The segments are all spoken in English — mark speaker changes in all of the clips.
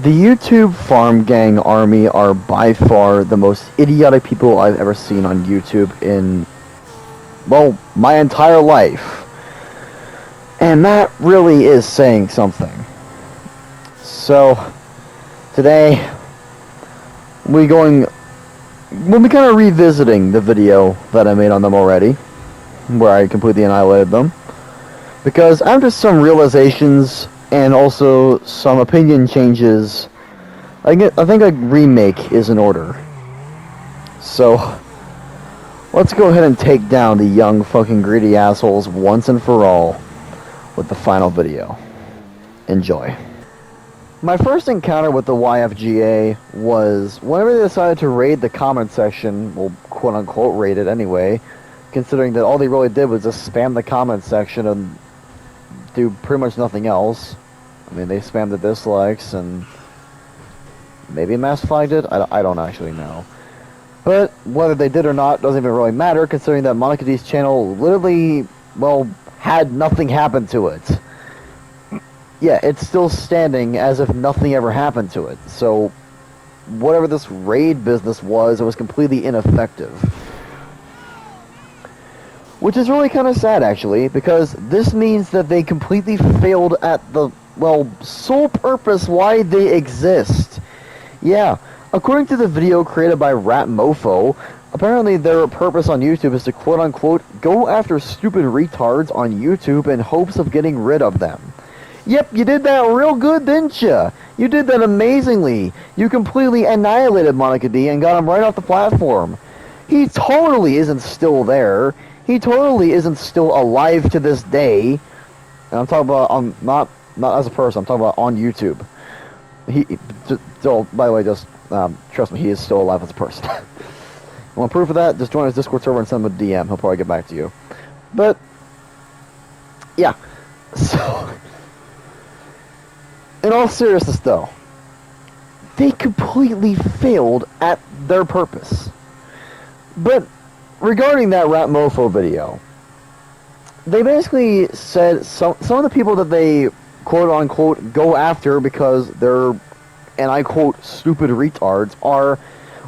Speaker 1: The YouTube farm gang army are by far the most idiotic people I've ever seen on YouTube in, well, my entire life. And that really is saying something. So, today, we'll be kind of revisiting the video that I made on them already, where I completely annihilated them. Because after some realizations and also some opinion changes, I think a remake is in order. So, let's go ahead and take down the young fucking greedy assholes once and for all with the final video. Enjoy. My first encounter with the YFGA was whenever they decided to raid the comment section, well, quote-unquote raid it anyway, considering that all they really did was just spam the comment section and do pretty much nothing else. I mean, they spammed the dislikes and maybe mass flagged it? I don't actually know. But whether they did or not doesn't even really matter, considering that Monica D's channel literally, well, had nothing happen to it. Yeah, it's still standing as if nothing ever happened to it. So, whatever this raid business was, it was completely ineffective. Which is really kind of sad, actually, because this means that they completely failed at the, well, sole purpose why they exist. Yeah, according to the video created by Rat Mofo, apparently their purpose on YouTube is to quote-unquote go after stupid retards on YouTube in hopes of getting rid of them. Yep, you did that real good, didn't you? You did that amazingly. You completely annihilated Monica D and got him right off the platform. He totally isn't still there. He totally isn't still alive to this day. And I'm talking about not as a person. I'm talking about on YouTube. By the way, just trust me, he is still alive as a person. You want proof of that? Just join his Discord server and send him a DM. He'll probably get back to you. But yeah, so in all seriousness, though, they completely failed at their purpose. But regarding that Rat Mofo video, they basically said some of the people that they quote-unquote go after because they're, and I quote, stupid retards, are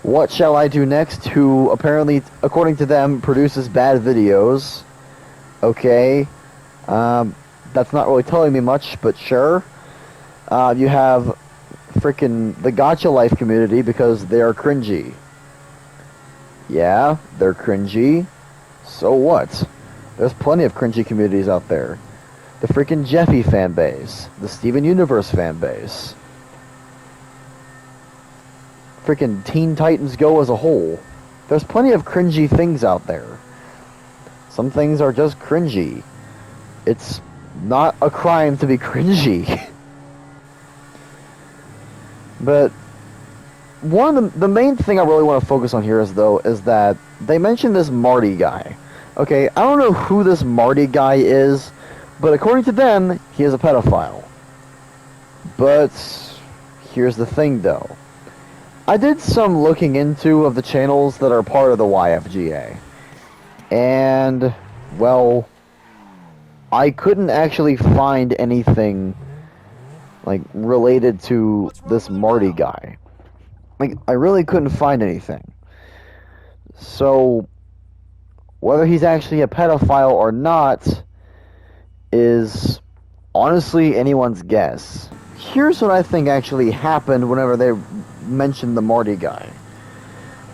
Speaker 1: What Shall I Do Next, who apparently, according to them, produces bad videos. Okay. That's not really telling me much, but sure. You have freaking the Gacha Life community because they are cringy. Yeah, they're cringy. So what? There's plenty of cringy communities out there. The freaking Jeffy fanbase. The Steven Universe fanbase. Freaking Teen Titans Go as a whole. There's plenty of cringy things out there. Some things are just cringy. It's not a crime to be cringy. But one of the main thing I really want to focus on here is that they mentioned this Marty guy. Okay, I don't know who this Marty guy is, but according to them, he is a pedophile. But here's the thing, though. I did some looking into of the channels that are part of the YFGA. And, well, I couldn't actually find anything, like, related to this Marty guy. Like, I really couldn't find anything. So, whether he's actually a pedophile or not is honestly anyone's guess. Here's what I think actually happened whenever they mentioned the Marty guy.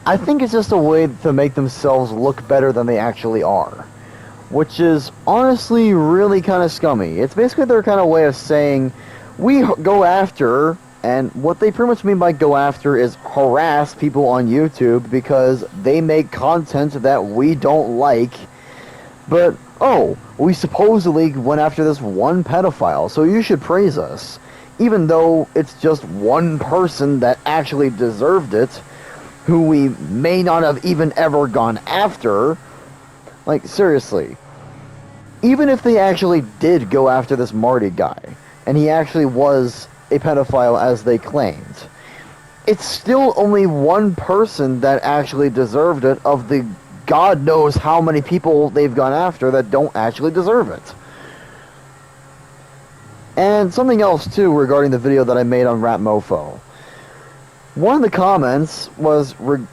Speaker 1: I think it's just a way to make themselves look better than they actually are. Which is honestly really kind of scummy. It's basically their kind of way of saying, we go after, and what they pretty much mean by go after is harass people on YouTube because they make content that we don't like. But, oh, we supposedly went after this one pedophile, so you should praise us. Even though it's just one person that actually deserved it, who we may not have even ever gone after. Like, seriously. Even if they actually did go after this Marty guy, and he actually was a pedophile as they claimed, it's still only one person that actually deserved it of the God knows how many people they've gone after that don't actually deserve it. And something else too regarding the video that I made on Rat Mofo. One of the comments was, one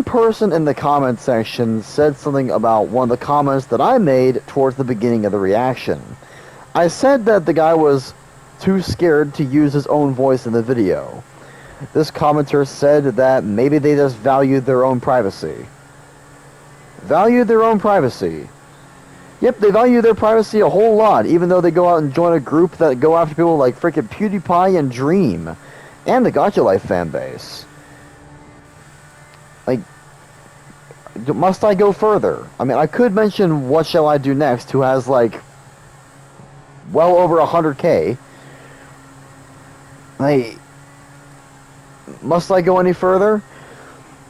Speaker 1: person in the comment section said something about one of the comments that I made towards the beginning of the reaction. I said that the guy was too scared to use his own voice in the video. This commenter said that maybe they just valued their own privacy. Valued their own privacy. Yep, they value their privacy a whole lot, even though they go out and join a group that go after people like frickin' PewDiePie and Dream, and the Gacha Life fanbase. Like, must I go further? I mean, I could mention What Shall I Do Next, who has like well over 100K. Like, must I go any further?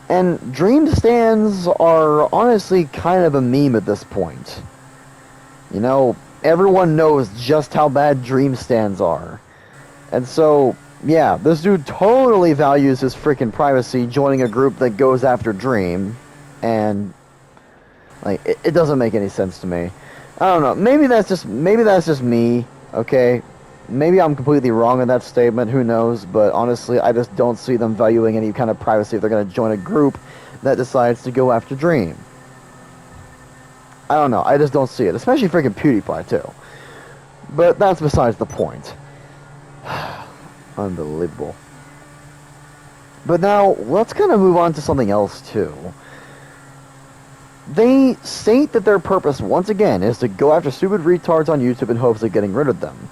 Speaker 1: And Dream stands are honestly kind of a meme at this point. You know, everyone knows just how bad Dream stands are. And so, yeah, this dude totally values his freaking privacy joining a group that goes after Dream. And, like, it doesn't make any sense to me. I don't know, maybe that's just me, okay? Maybe I'm completely wrong in that statement, who knows, but honestly, I just don't see them valuing any kind of privacy if they're going to join a group that decides to go after Dream. I don't know, I just don't see it, especially freaking PewDiePie, too. But that's besides the point. Unbelievable. But now, let's kind of move on to something else, too. They state that their purpose, once again, is to go after stupid retards on YouTube in hopes of getting rid of them.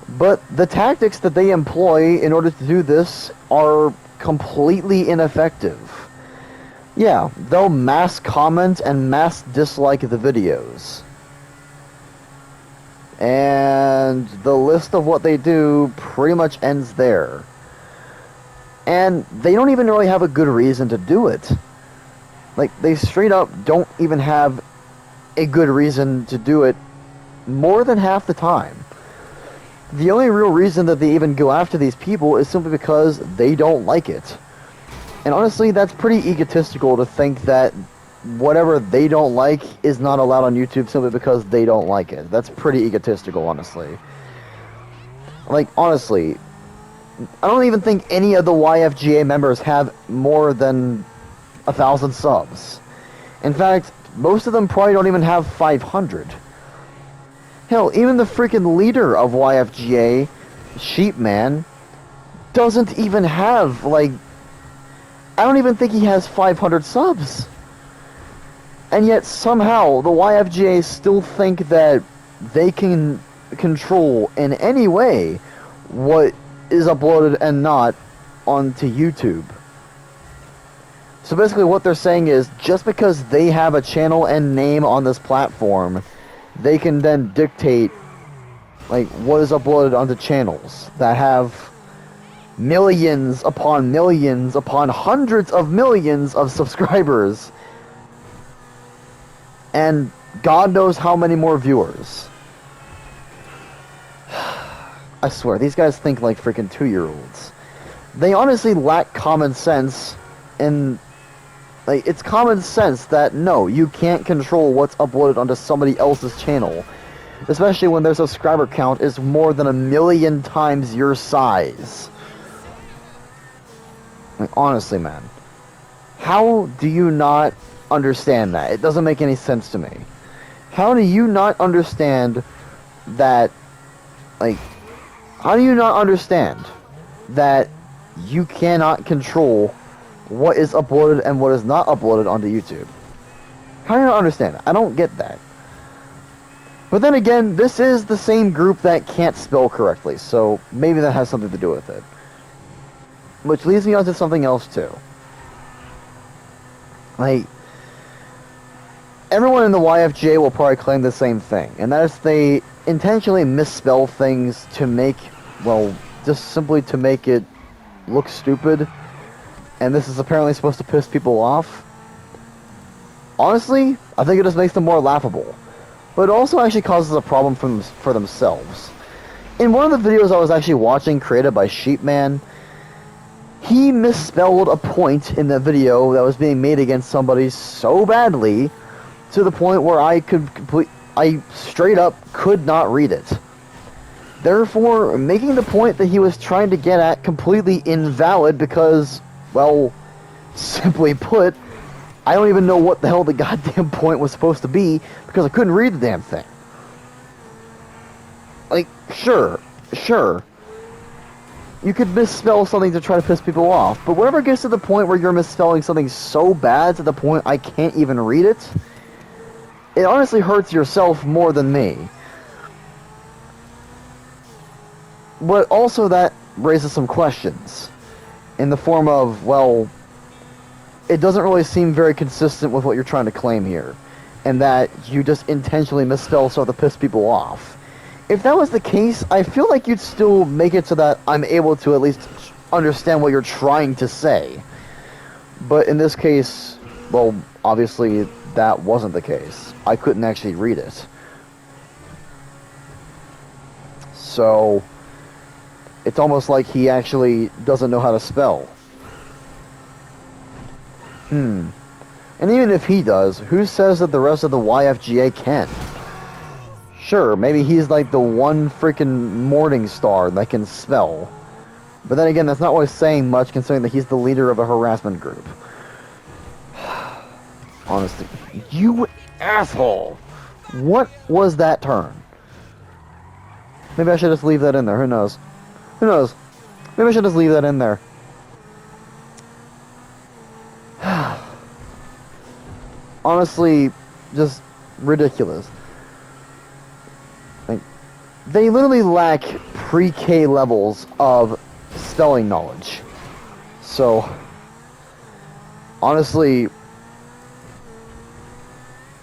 Speaker 1: But the tactics that they employ in order to do this are completely ineffective. Yeah, they'll mass comment and mass dislike the videos. And the list of what they do pretty much ends there. And they don't even really have a good reason to do it. Like, they straight up don't even have a good reason to do it more than half the time. The only real reason that they even go after these people is simply because they don't like it. And honestly, that's pretty egotistical to think that whatever they don't like is not allowed on YouTube simply because they don't like it. That's pretty egotistical, honestly. Like, honestly, I don't even think any of the YFGA members have more than 1,000 subs. In fact, most of them probably don't even have 500. Hell, even the freaking leader of YFGA, Sheepman, doesn't even have, like, I don't even think he has 500 subs. And yet, somehow, the YFGA still think that they can control in any way what is uploaded and not onto YouTube. So basically what they're saying is, just because they have a channel and name on this platform, they can then dictate, like, what is uploaded onto channels that have millions upon hundreds of millions of subscribers. And God knows how many more viewers. I swear, these guys think like freaking 2-year-olds. They honestly lack common sense, and like, it's common sense that no, you can't control what's uploaded onto somebody else's channel, especially when their subscriber count is more than 1,000,000 times your size. Like, honestly, man, how do you not understand that? It doesn't make any sense to me. How do you not understand that, like, how do you not understand that you cannot control what is uploaded and what is not uploaded onto YouTube? How do you not understand it? I don't get that. But then again, this is the same group that can't spell correctly, so maybe that has something to do with it. Which leads me on to something else too. Like, everyone in the YFGA will probably claim the same thing, and that is they intentionally misspell things to make, well, just simply to make it look stupid, and this is apparently supposed to piss people off. Honestly, I think it just makes them more laughable, but it also actually causes a problem for themselves. In one of the videos I was actually watching, created by Sheepman, he misspelled a point in the video that was being made against somebody so badly to the point where I straight up could not read it. therefore making the point that he was trying to get at completely invalid because, well, simply put, I don't even know what the hell the goddamn point was supposed to be because I couldn't read the damn thing. Like, sure, you could misspell something to try to piss people off, but whenever it gets to the point where you're misspelling something so bad to the point I can't even read it, it honestly hurts yourself more than me. But also that raises some questions in the form of, well, it doesn't really seem very consistent with what you're trying to claim here, and that you just intentionally misspell so to piss people off. If that was the case, I feel like you'd still make it so that I'm able to at least understand what you're trying to say. But in this case, well, obviously that wasn't the case. I couldn't actually read it. So, it's almost like he actually doesn't know how to spell. And even if he does, who says that the rest of the YFGA can? Sure, maybe he's like the one freaking morning star that can spell. But then again, that's not really saying much considering that he's the leader of a harassment group. Honestly, you asshole! What was that turn? Maybe I should just leave that in there, who knows? Who knows? Maybe I should just leave that in there. Honestly, just ridiculous. Like, they literally lack pre-K levels of spelling knowledge. So, honestly,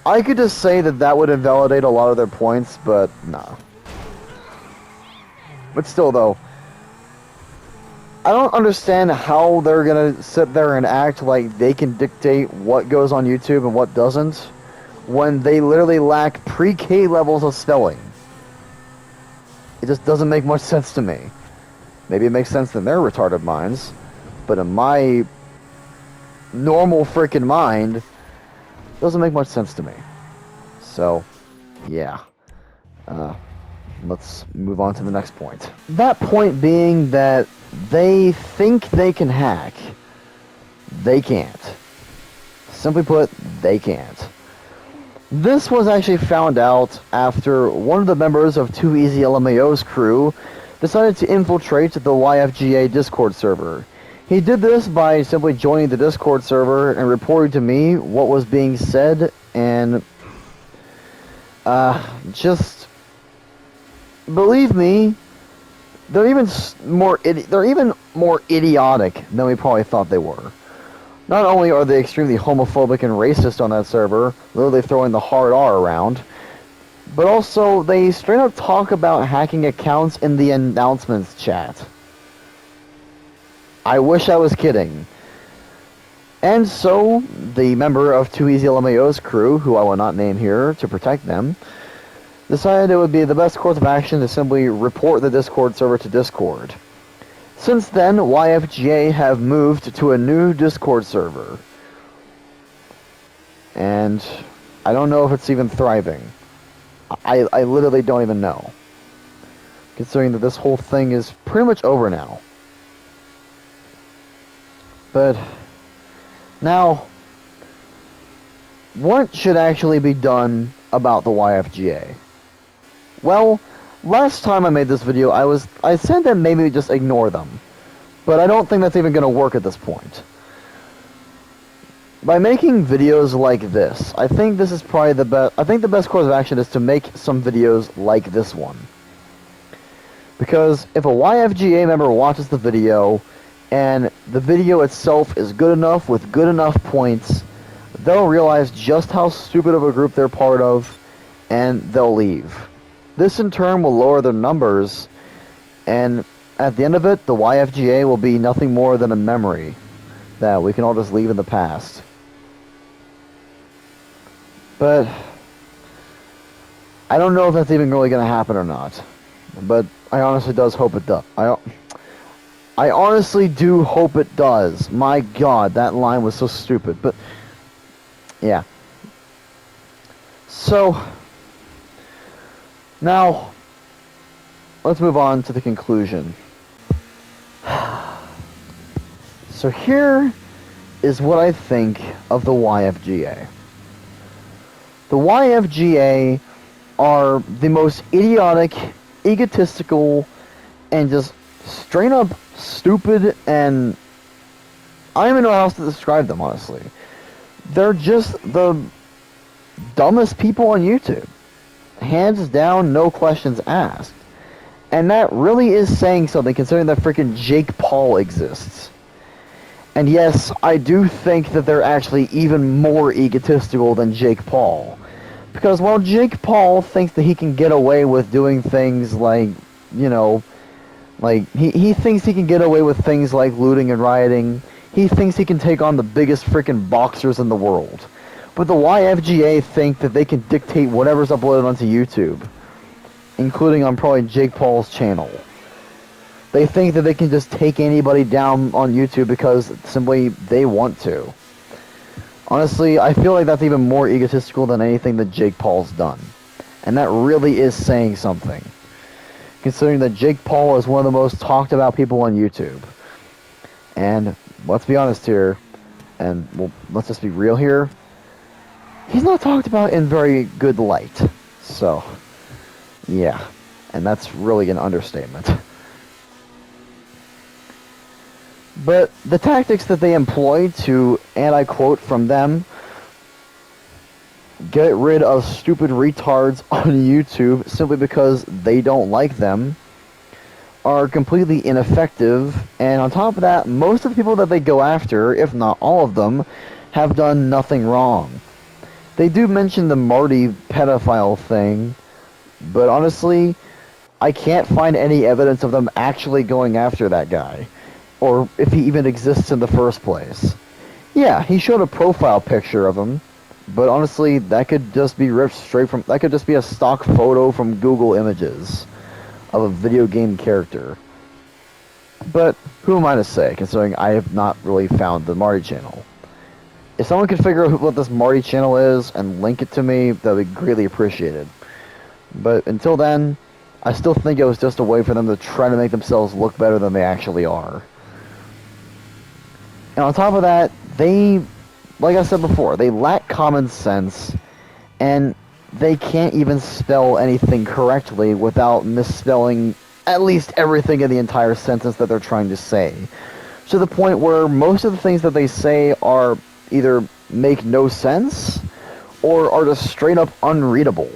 Speaker 1: I could just say that that would invalidate a lot of their points, but nah. But still, though, I don't understand how they're gonna sit there and act like they can dictate what goes on YouTube and what doesn't, when they literally lack pre-K levels of spelling. It just doesn't make much sense to me. Maybe it makes sense in their retarded minds, but in my normal freaking mind, it doesn't make much sense to me. So, yeah. Let's move on to the next point. That point being that they think they can hack. They can't. Simply put, they can't. This was actually found out after one of the members of 2EasyLMAO's crew decided to infiltrate the YFGA Discord server. He did this by simply joining the Discord server and reporting to me what was being said, and just believe me, they're even more idiotic than we probably thought they were. Not only are they extremely homophobic and racist on that server, literally throwing the hard R around, but also they straight up talk about hacking accounts in the announcements chat. I wish I was kidding. And so, the member of 2EasyLMAO's crew, who I will not name here to protect them, decided it would be the best course of action to simply report the Discord server to Discord. Since then, YFGA have moved to a new Discord server. And I don't know if it's even thriving. I literally don't even know. Considering that this whole thing is pretty much over now. But now, what should actually be done about the YFGA? Well, last time I made this video, I said that maybe just ignore them. But I don't think that's even going to work at this point. By making videos like this, I think this is probably the best. I think the best course of action is to make some videos like this one. Because if a YFGA member watches the video, and the video itself is good enough with good enough points, they'll realize just how stupid of a group they're part of, and they'll leave. This in turn will lower their numbers, and at the end of it, the YFGA will be nothing more than a memory that we can all just leave in the past. But I don't know if that's even really going to happen or not. But I honestly does hope it does. I honestly do hope it does. My God, that line was so stupid. But yeah. So now, let's move on to the conclusion. So here is what I think of the YFGA. The YFGA are the most idiotic, egotistical, and just straight up stupid, and I don't even know how else to describe them, honestly. They're just the dumbest people on YouTube. Hands down, no questions asked. And that really is saying something, considering that freaking Jake Paul exists. And yes, I do think that they're actually even more egotistical than Jake Paul. Because while Jake Paul thinks that he can get away with doing things like, you know, like, he thinks he can get away with things like looting and rioting. He thinks he can take on the biggest freaking boxers in the world. But the YFGA think that they can dictate whatever's uploaded onto YouTube, including on probably Jake Paul's channel. They think that they can just take anybody down on YouTube because simply they want to. Honestly, I feel like that's even more egotistical than anything that Jake Paul's done. And that really is saying something, considering that Jake Paul is one of the most talked about people on YouTube. And let's be honest here, and well, let's just be real here, he's not talked about in very good light. So, yeah, and that's really an understatement. But the tactics that they employ to, and I quote from them, get rid of stupid retards on YouTube simply because they don't like them, are completely ineffective. And on top of that, most of the people that they go after, if not all of them, have done nothing wrong. They do mention the Marty pedophile thing, but honestly, I can't find any evidence of them actually going after that guy, or if he even exists in the first place. Yeah, he showed a profile picture of him, but honestly, that could just be ripped straight from, that could just be a stock photo from Google Images of a video game character. But who am I to say, considering I have not really found the Marty channel? If someone could figure out what this Marty channel is and link it to me, that would be greatly appreciated. But until then, I still think it was just a way for them to try to make themselves look better than they actually are. And on top of that, they, like I said before, they lack common sense, and they can't even spell anything correctly without misspelling at least everything in the entire sentence that they're trying to say. To the point where most of the things that they say are either make no sense or are just straight up unreadable,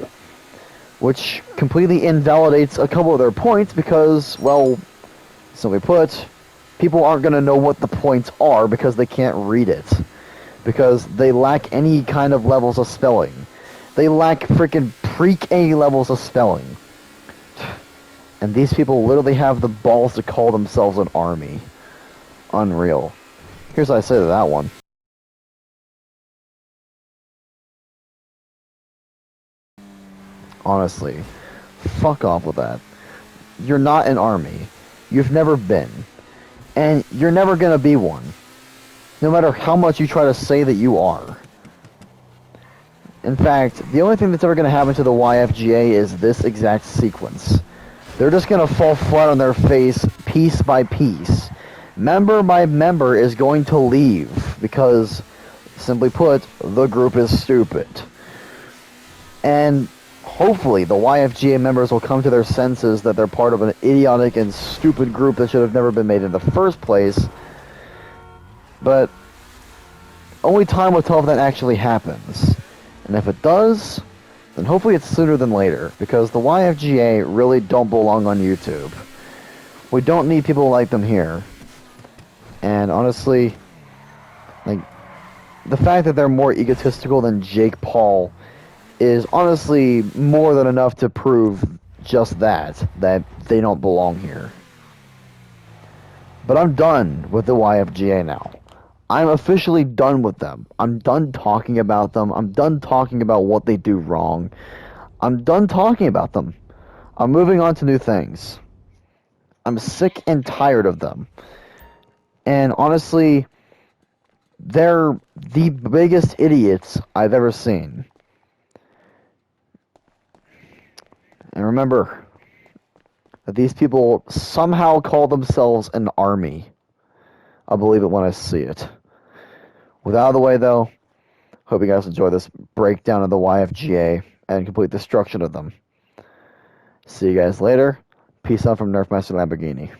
Speaker 1: which completely invalidates a couple of their points because, well, simply put, people aren't going to know what the points are because they can't read it, because they lack any kind of levels of spelling. They lack freaking pre-K levels of spelling. And these people literally have the balls to call themselves an army. Unreal. Here's what I say to that one. Honestly, fuck off with that. You're not an army. You've never been. And you're never gonna be one. No matter how much you try to say that you are. In fact, the only thing that's ever gonna happen to the YFGA is this exact sequence. They're just gonna fall flat on their face, piece by piece. Member by member is going to leave, because, simply put, the group is stupid. And hopefully the YFGA members will come to their senses that they're part of an idiotic and stupid group that should have never been made in the first place. But only time will tell if that actually happens. And if it does, then hopefully it's sooner than later, because the YFGA really don't belong on YouTube. We don't need people like them here. And honestly, like, the fact that they're more egotistical than Jake Paul is honestly more than enough to prove just that they don't belong here. But I'm done with the YFGA now. I'm officially done with them. I'm done talking about them. I'm done talking about what they do wrong. I'm done talking about them. I'm moving on to new things. I'm sick and tired of them. And honestly, they're the biggest idiots I've ever seen. And remember, that these people somehow call themselves an army. I'll believe it when I see it. With out of the way, though, hope you guys enjoy this breakdown of the YFGA and complete destruction of them. See you guys later. Peace out from Nerf Master Lamborghini.